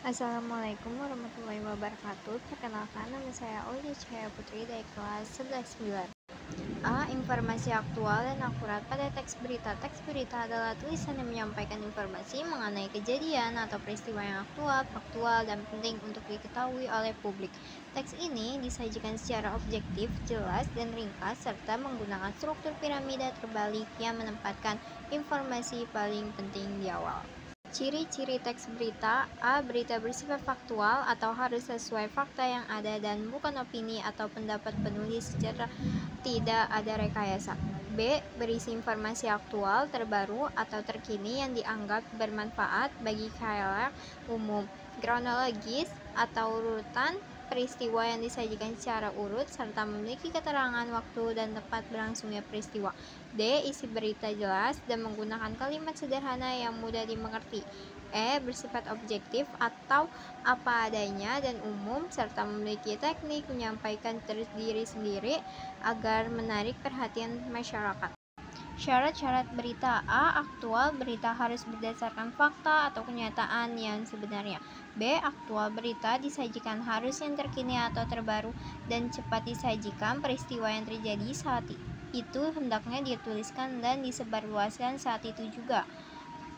Assalamualaikum warahmatullahi wabarakatuh. Perkenalkan, nama saya Aulia Cahaya Putri dari kelas 11-9. Informasi aktual dan akurat pada teks berita. Teks berita adalah tulisan yang menyampaikan informasi mengenai kejadian atau peristiwa yang aktual, faktual, dan penting untuk diketahui oleh publik. Teks ini disajikan secara objektif, jelas, dan ringkas, serta menggunakan struktur piramida terbalik yang menempatkan informasi paling penting di awal. Ciri-ciri teks berita: A. Berita bersifat faktual atau harus sesuai fakta yang ada dan bukan opini atau pendapat penulis secara tidak ada rekayasa. B. Berisi informasi aktual, terbaru, atau terkini yang dianggap bermanfaat bagi khalayak umum. Kronologis atau urutan peristiwa yang disajikan secara urut serta memiliki keterangan waktu dan tempat berlangsungnya peristiwa. D. Isi berita jelas dan menggunakan kalimat sederhana yang mudah dimengerti. E. Bersifat objektif atau apa adanya dan umum serta memiliki teknik menyampaikan diri sendiri agar menarik perhatian masyarakat. Syarat-syarat berita. A. Aktual. Berita harus berdasarkan fakta atau kenyataan yang sebenarnya. B. Aktual. Berita disajikan harus yang terkini atau terbaru dan cepat disajikan. Peristiwa yang terjadi saat itu hendaknya dituliskan dan disebarluaskan saat itu juga.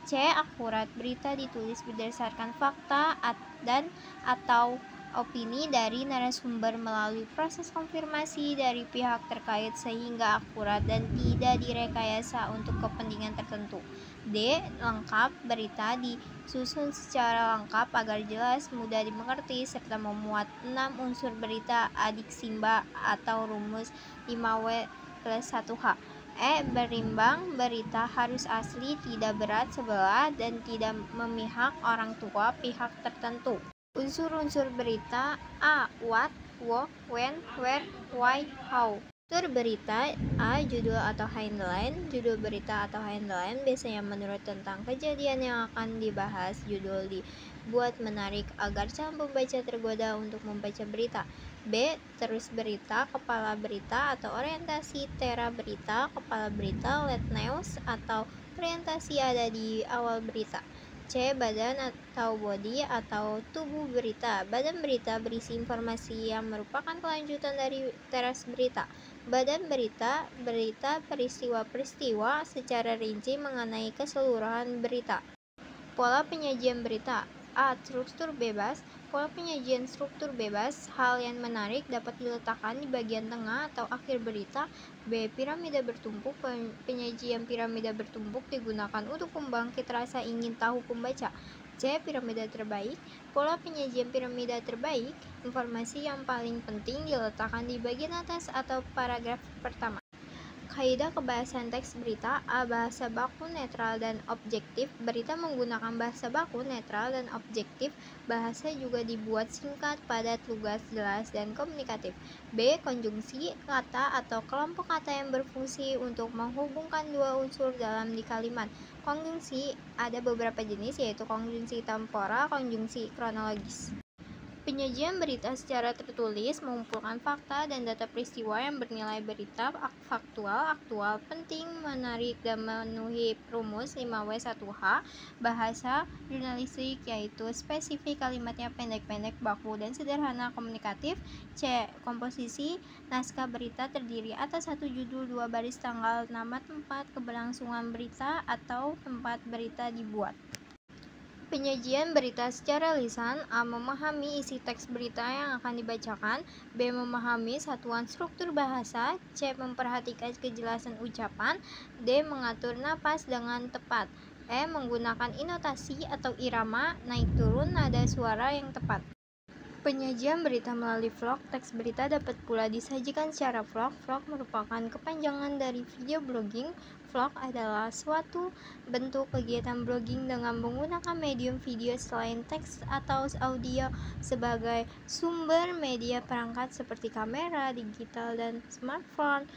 C. Akurat. Berita ditulis berdasarkan fakta dan atau opini dari narasumber melalui proses konfirmasi dari pihak terkait sehingga akurat dan tidak direkayasa untuk kepentingan tertentu. D. Lengkap. Berita disusun secara lengkap agar jelas, mudah dimengerti, serta memuat 6 unsur berita adik simba atau rumus 5W+1H. E. Berimbang. Berita harus asli, tidak berat sebelah, dan tidak memihak orang tua pihak tertentu. Unsur-unsur berita. A. What, what, when, where, why, how. Unsur berita. A. Judul atau headline. Judul berita atau headline biasanya menurut tentang kejadian yang akan dibahas. Judul dibuat menarik agar calon pembaca tergoda untuk membaca berita. B. Terus berita, kepala berita atau orientasi. Tera berita, kepala berita, lead news atau orientasi ada di awal berita. C. Badan atau body atau tubuh berita. Badan berita berisi informasi yang merupakan kelanjutan dari teras berita. Badan berita, berita peristiwa-peristiwa secara rinci mengenai keseluruhan berita. Pola penyajian berita. A. Struktur bebas. Pola penyajian struktur bebas. Hal yang menarik dapat diletakkan di bagian tengah atau akhir berita. B. Piramida bertumpuk. Penyajian piramida bertumpuk digunakan untuk membangkit rasa ingin tahu pembaca. C. Piramida terbaik. Pola penyajian piramida terbaik. Informasi yang paling penting diletakkan di bagian atas atau paragraf pertama. Kaidah kebahasan teks berita. A. Bahasa baku netral dan objektif. Berita menggunakan bahasa baku netral dan objektif. Bahasa juga dibuat singkat, padat, lugas, jelas, dan komunikatif. B. Konjungsi. Kata atau kelompok kata yang berfungsi untuk menghubungkan dua unsur dalam di kalimat. Konjungsi ada beberapa jenis, yaitu konjungsi temporal, konjungsi kronologis. Penyajian berita secara tertulis mengumpulkan fakta dan data peristiwa yang bernilai berita faktual, aktual, penting, menarik, dan memenuhi rumus 5W1H. Bahasa jurnalistik yaitu spesifik, kalimatnya pendek-pendek, baku, dan sederhana, komunikatif. C. Komposisi. Naskah berita terdiri atas satu judul, dua baris, tanggal, nama, tempat keberlangsungan berita atau tempat berita dibuat. Penyajian berita secara lisan. A. Memahami isi teks berita yang akan dibacakan. B. Memahami satuan struktur bahasa. C. Memperhatikan kejelasan ucapan. D. Mengatur napas dengan tepat. E. Menggunakan intonasi atau irama naik turun nada suara yang tepat. Penyajian berita melalui vlog. Teks berita dapat pula disajikan secara vlog. Vlog merupakan kepanjangan dari video blogging. Vlog adalah suatu bentuk kegiatan blogging dengan menggunakan medium video selain teks atau audio sebagai sumber media perangkat seperti kamera digital dan smartphone.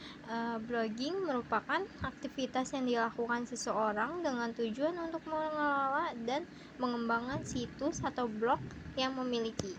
Blogging merupakan aktivitas yang dilakukan seseorang dengan tujuan untuk mengelola dan mengembangkan situs atau blog yang memiliki